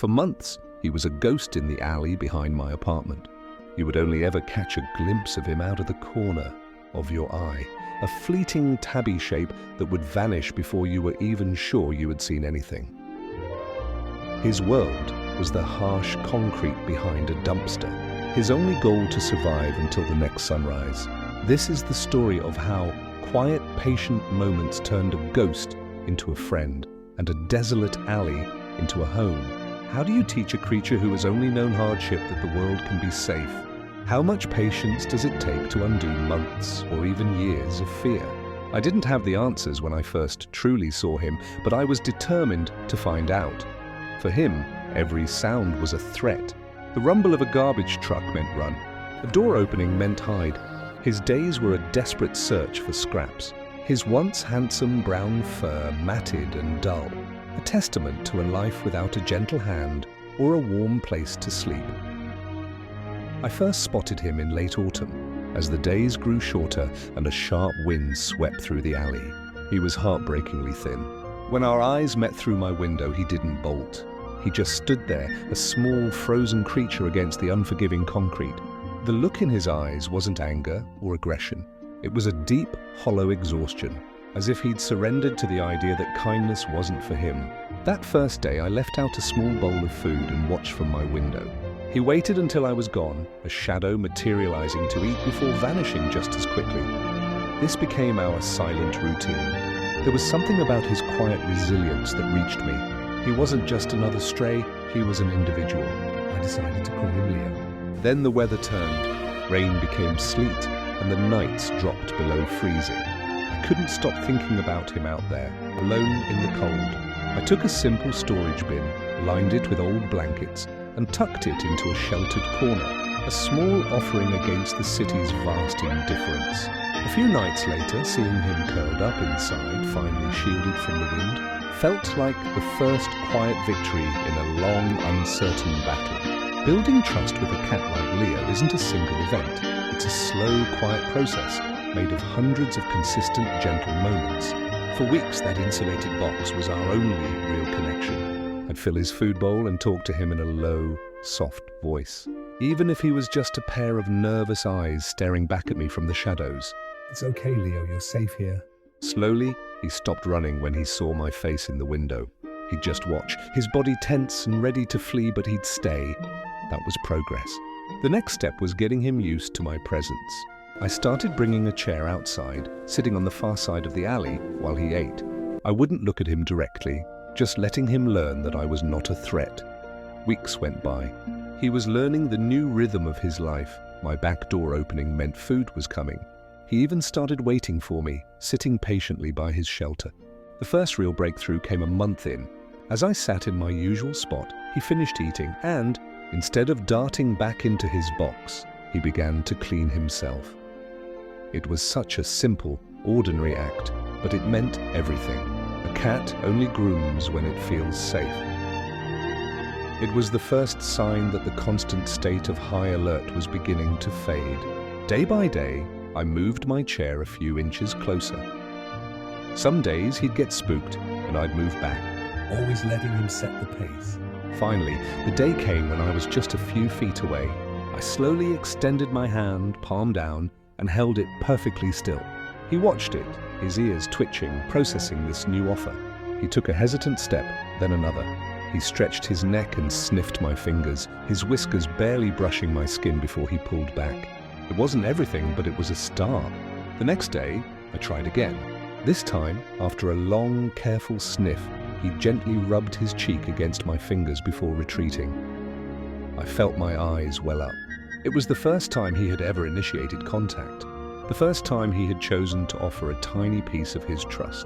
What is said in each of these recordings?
For months, he was a ghost in the alley behind my apartment. You would only ever catch a glimpse of him out of the corner of your eye, a fleeting tabby shape that would vanish before you were even sure you had seen anything. His world was the harsh concrete behind a dumpster, his only goal to survive until the next sunrise. This is the story of how quiet, patient moments turned a ghost into a friend and a desolate alley into a home. How do you teach a creature who has only known hardship that the world can be safe? How much patience does it take to undo months or even years of fear? I didn't have the answers when I first truly saw him, but I was determined to find out. For him, every sound was a threat. The rumble of a garbage truck meant run. A door opening meant hide. His days were a desperate search for scraps. His once handsome brown fur matted and dull, a testament to a life without a gentle hand or a warm place to sleep. I first spotted him in late autumn, as the days grew shorter and a sharp wind swept through the alley. He was heartbreakingly thin. When our eyes met through my window, he didn't bolt. He just stood there, a small, frozen creature against the unforgiving concrete. The look in his eyes wasn't anger or aggression. It was a deep, hollow exhaustion, as if he'd surrendered to the idea that kindness wasn't for him. That first day, I left out a small bowl of food and watched from my window. He waited until I was gone, a shadow materializing to eat before vanishing just as quickly. This became our silent routine. There was something about his quiet resilience that reached me. He wasn't just another stray, he was an individual. I decided to call him Leo. Then the weather turned. Rain became sleet, and the nights dropped below freezing. I couldn't stop thinking about him out there, alone in the cold. I took a simple storage bin, lined it with old blankets, and tucked it into a sheltered corner, a small offering against the city's vast indifference. A few nights later, seeing him curled up inside, finally shielded from the wind, felt like the first quiet victory in a long, uncertain battle. Building trust with a cat like Leo isn't a single event. It's a slow, quiet process made of hundreds of consistent, gentle moments. For weeks, that insulated box was our only real connection. I'd fill his food bowl and talk to him in a low, soft voice, even if he was just a pair of nervous eyes staring back at me from the shadows. It's okay, Leo, you're safe here. Slowly, he stopped running when he saw my face in the window. He'd just watch, his body tense and ready to flee, but he'd stay. That was progress. The next step was getting him used to my presence. I started bringing a chair outside, sitting on the far side of the alley while he ate. I wouldn't look at him directly, just letting him learn that I was not a threat. Weeks went by. He was learning the new rhythm of his life. My back door opening meant food was coming. He even started waiting for me, sitting patiently by his shelter. The first real breakthrough came a month in. As I sat in my usual spot, he finished eating and, instead of darting back into his box, he began to clean himself. It was such a simple, ordinary act, but it meant everything. A cat only grooms when it feels safe. It was the first sign that the constant state of high alert was beginning to fade. Day by day, I moved my chair a few inches closer. Some days he'd get spooked and I'd move back, Always letting him set the pace. Finally, the day came when I was just a few feet away. I slowly extended my hand, palm down, and held it perfectly still. He watched it, his ears twitching, processing this new offer. He took a hesitant step, then another. He stretched his neck and sniffed my fingers, his whiskers barely brushing my skin before he pulled back. It wasn't everything, but it was a start. The next day, I tried again. This time, after a long, careful sniff, he gently rubbed his cheek against my fingers before retreating. I felt my eyes well up. It was the first time he had ever initiated contact, the first time he had chosen to offer a tiny piece of his trust.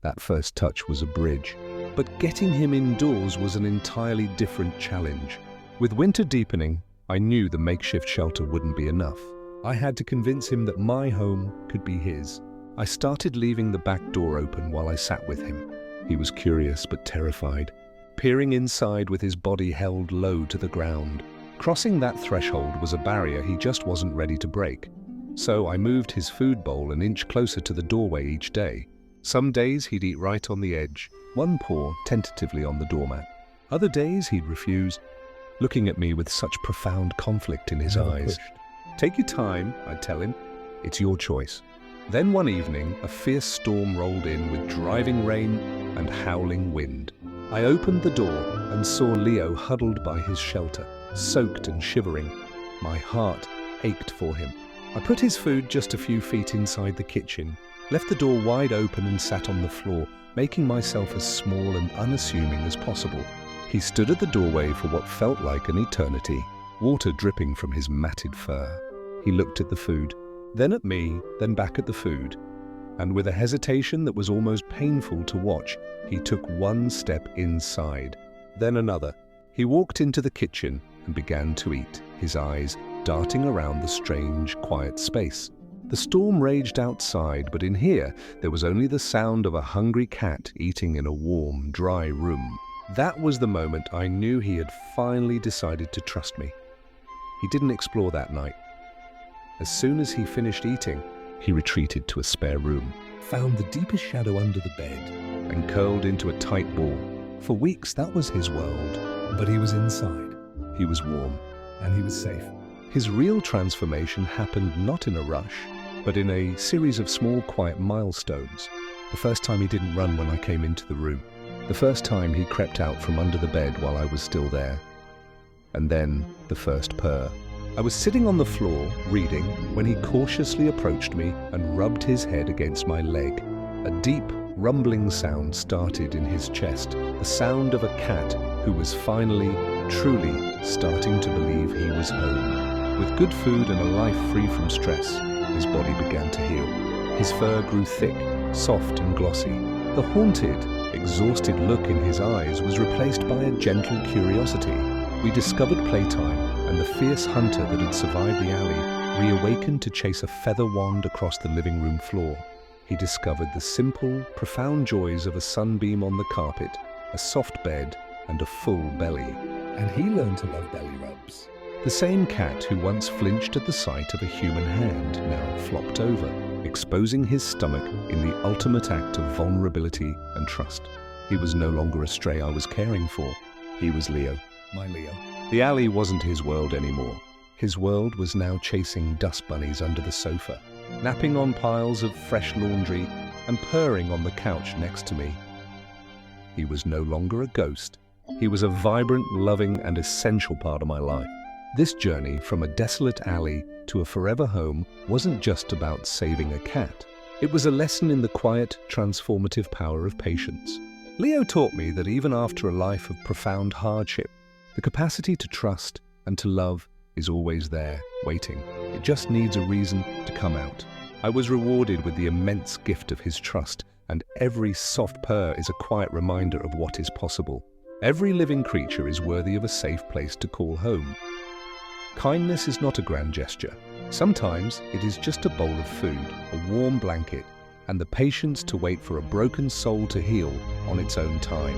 That first touch was a bridge, but getting him indoors was an entirely different challenge. With winter deepening, I knew the makeshift shelter wouldn't be enough. I had to convince him that my home could be his. I started leaving the back door open while I sat with him. He was curious but terrified, peering inside with his body held low to the ground. Crossing that threshold was a barrier he just wasn't ready to break. So I moved his food bowl an inch closer to the doorway each day. Some days he'd eat right on the edge, one paw tentatively on the doormat. Other days he'd refuse, looking at me with such profound conflict in his Never eyes. pushed. Take your time, I'd tell him. It's your choice. Then one evening, a fierce storm rolled in with driving rain and howling wind. I opened the door and saw Leo huddled by his shelter, soaked and shivering. My heart ached for him. I put his food just a few feet inside the kitchen, left the door wide open and sat on the floor, making myself as small and unassuming as possible. He stood at the doorway for what felt like an eternity, water dripping from his matted fur. He looked at the food, then at me, then back at the food, and with a hesitation that was almost painful to watch, he took one step inside, then another. He walked into the kitchen and began to eat, his eyes darting around the strange, quiet space. The storm raged outside, but in here there was only the sound of a hungry cat eating in a warm, dry room. That was the moment I knew he had finally decided to trust me. He didn't explore that night. As soon as he finished eating, he retreated to a spare room Found the deepest shadow under the bed, and curled into a tight ball. For weeks, that was his world. but he was inside, He was warm. and he was safe. His real transformation happened not in a rush, but in a series of small, quiet milestones. The first time he didn't run when I came into the room. The first time he crept out from under the bed while I was still there. And then the first purr. I was sitting on the floor, reading, when he cautiously approached me and rubbed his head against my leg. A deep, rumbling sound started in his chest, the sound of a cat who was finally, truly starting to believe he was home. With good food and a life free from stress, his body began to heal. His fur grew thick, soft and glossy. The haunted, exhausted look in his eyes was replaced by a gentle curiosity. We discovered playtime, and the fierce hunter that had survived the alley reawakened to chase a feather wand across the living room floor. He discovered the simple, profound joys of a sunbeam on the carpet, a soft bed, and a full belly. And he learned to love belly rubs. The same cat who once flinched at the sight of a human hand now flopped over, exposing his stomach in the ultimate act of vulnerability and trust. He was no longer a stray I was caring for. He was Leo. My Leo. The alley wasn't his world anymore. His world was now chasing dust bunnies under the sofa, napping on piles of fresh laundry, and purring on the couch next to me. He was no longer a ghost. He was a vibrant, loving, and essential part of my life. This journey from a desolate alley to a forever home wasn't just about saving a cat. It was a lesson in the quiet, transformative power of patience. Leo taught me that even after a life of profound hardship, the capacity to trust and to love is always there, waiting. It just needs a reason to come out. I was rewarded with the immense gift of his trust, and every soft purr is a quiet reminder of what is possible. Every living creature is worthy of a safe place to call home. Kindness is not a grand gesture. Sometimes it is just a bowl of food, a warm blanket, and the patience to wait for a broken soul to heal on its own time.